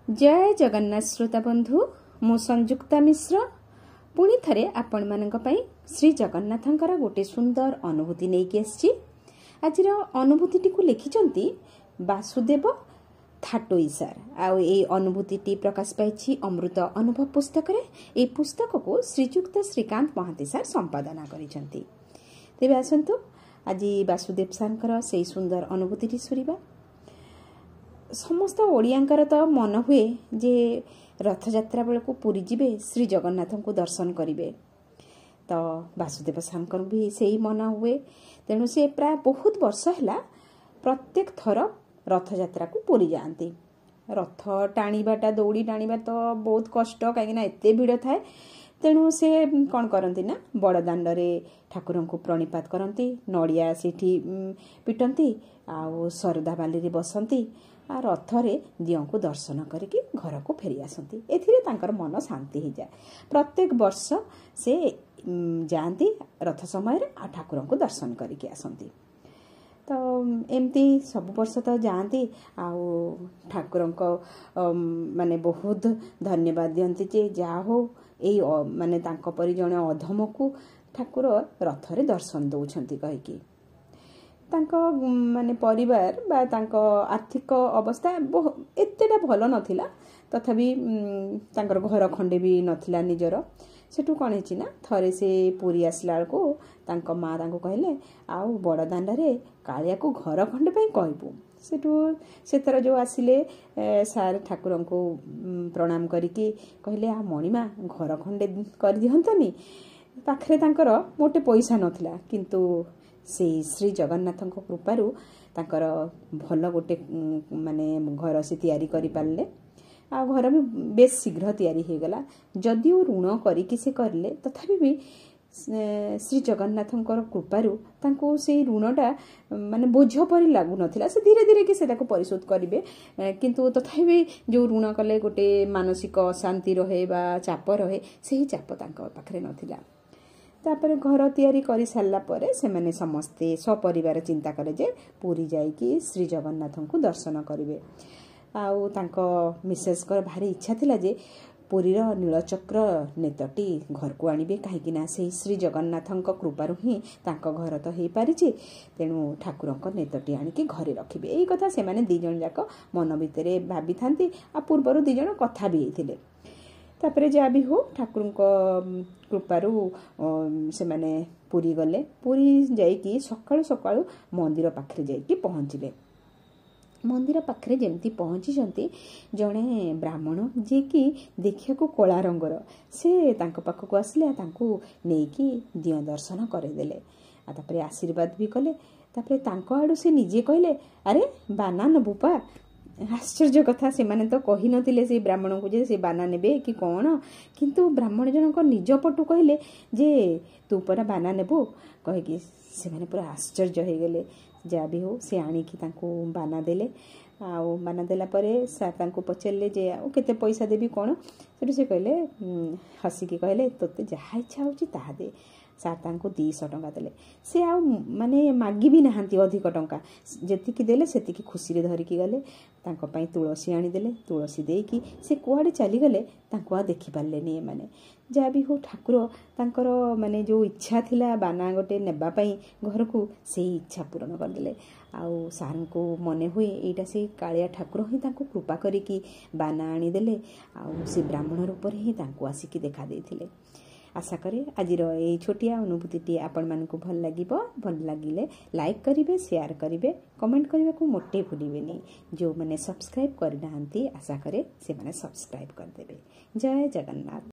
जय जगन्नाथ श्रोता बंधु मु संयुक्ता मिश्र पुणी थे आपण मानक पई श्री जगन्नाथंकर गोटे सुंदर अनुभूति नहीं आसी आज अनुभूति को लिखिंट वासुदेव थाटोई सार आई अनुभूति प्रकाश पाई अमृत अनुभव पुस्तक ये पुस्तक को श्रीजुक्त श्रीकांत महांती सार संपादना करिसेंती। तेबे आसंतु आज वासुदेव सार से सुंदर अनुभूति सुनिबा। समस्त ओडियांकर तो मन हुए जे रथ यात्रा बेल को पुरी जीवे श्री जगन्नाथ को दर्शन करेंगे। तो वासुदेव सार भी से ही मन हुए, तेणु से प्राय बहुत वर्ष है प्रत्येक थर रथ यात्रा को पुरी जाती। रथ टाणीबाटा दौड़ी टाणीबा तो बहुत कष्ट, कहीं एत भिड़ थाए। तेणु से कौन करती ना बड़ दाण्डे ठाकुर को प्रणिपात करती, नड़िया से पिटती, आउ सरदा बाली बसती, आ रथरे दियों को दर्शन करके घर को फेरी आसती। एथिरे तांकर मन शांति हो जाए। प्रत्येक वर्ष से जाती रथ समय आ ठाकुर को दर्शन करके आसती। तो एमती सब वर्ष तो जाती आउ ठाकुर माने बहुत धन्यवाद दियंती जे जा हो एई माने तांको परि जणे अधम को ठाकुर रथरे दर्शन दउछंती कहिकी। तांको माने परिवार बा तांको आर्थिक अवस्था एतेटा भल नथिला, तथापि तांकर घर खंडे भी नथिला निजर। सेठू कौन है ना थरे से पूरी आसला को तांको माँ तांको कहले आउ बड़ दाण्डे कालिया को घर खंडे पाई कहबू। सेठू से तर जो आसिले सार ठाकुर को प्रणाम करिकी कहले आ मणिमा घर खंडे कर दिहंतनी। पाखरे तांकर मोटे पैसा नथिला, किंतु से श्री जगन्नाथ कृपारू तांकर भल गोटे माने घर से तैयारी करि पारले। आ घर भी बेस शीघ्र तैयारी हो गला। जदिओ ऋण करिकी से करले तथापि भी श्री जगन्नाथ कृपारू तांको से ऋणटा माने बोझ परि लागु नथिला। से धीरे धीरे कि सेटा को परिशोध करिवे, किंतु तथापि जो ऋण कले गोटे मानसिक अशांति रहे बा चाप रहे, सेही चाप तांको पाखरे नथिला। तापर घर तैयारी करि सारला परे से माने समस्ते सपरिवार चिंता करे जे पूरी जाइकी श्री जगन्नाथ को दर्शन करिवे। आउ तांको मिसेस कर भारी इच्छा थिला जे पुरीर नीलचक्र नेतटी घर को आनिबे, कहीं से श्री जगन्नाथ कृपारू ही तांको घर तो हो पारि। तेणु ठाकुर नेतटी आनिकी घरे रखिबे। एई कथा से माने दी जण जाक मन भितरे भाबी थांती। आ पूर्वरु दी जण कथा भी हेथिले। तापरे जा भी हो ठाकुर कृपारू से माने पुरी गले। पुरी जाइकी सकाळु सकाळु मंदिर पाखरे जाइकी पहुँचले। मंदिर पाखरे जेमती पहुँची जड़े ब्राह्मण जे कि देखिया को कला रंगर से तांको पाखक आसिले, तांको नेकी दियो दर्शन करदेले। तापरे आशीर्वाद भी कले। तापरे तांको आडू से निजे कहले अरे बाना नबुपा। आश्चर्य कथा, से माने तो कही नथिले से ब्राह्मण को जे से बाना नेबे कि कौन, किंतु ब्राह्मण जनक निज पटु कहले जे तू परा बाना नेबो कहिकी से माने पूरा आश्चर्य हो गले। जा भी हो से आनिकी तांको बाना देले। आउ बाना देला परे सार तांको पचारे जे आउ केते पैसा देबी कौन, से कहले हसिकी कहले तोते जहा इच्छा होची ताहा दे। सार तांको 200 टंका देले। से आउ माने मागी भी नहांती अधिक टंका, जेतिकी देले सेतिकी खुशी रे धरिकी गले। तांको पई तुलसी आनी देले। तुलसी देकी से कुआडे चली गले तांको आ देखि पारलेनी। माने जा भी हो ठाकुर तांकर माने जो इच्छा थिला बाना गोटे नेबा पई घर को से इच्छा पूर्ण कर देले। आउ सार को मने हुए एटा से कालिया ठाकुर ही तांको कृपा करिकी बाना आनी देले। आउ से ब्राह्मण रूप रे ही तांको आसिकी देखा देथिले। आशा करे आज ये छोटिया अनुभूति आपण मानकु भल लागिबो। भल लागिले लाइक करिवे, शेयर करिवे, कमेंट करने को मोटे भूलिबेनी। जो माने सब्सक्राइब करनाहांती आशा करे से माने सब्सक्राइब कर देबे। जय जगन्नाथ।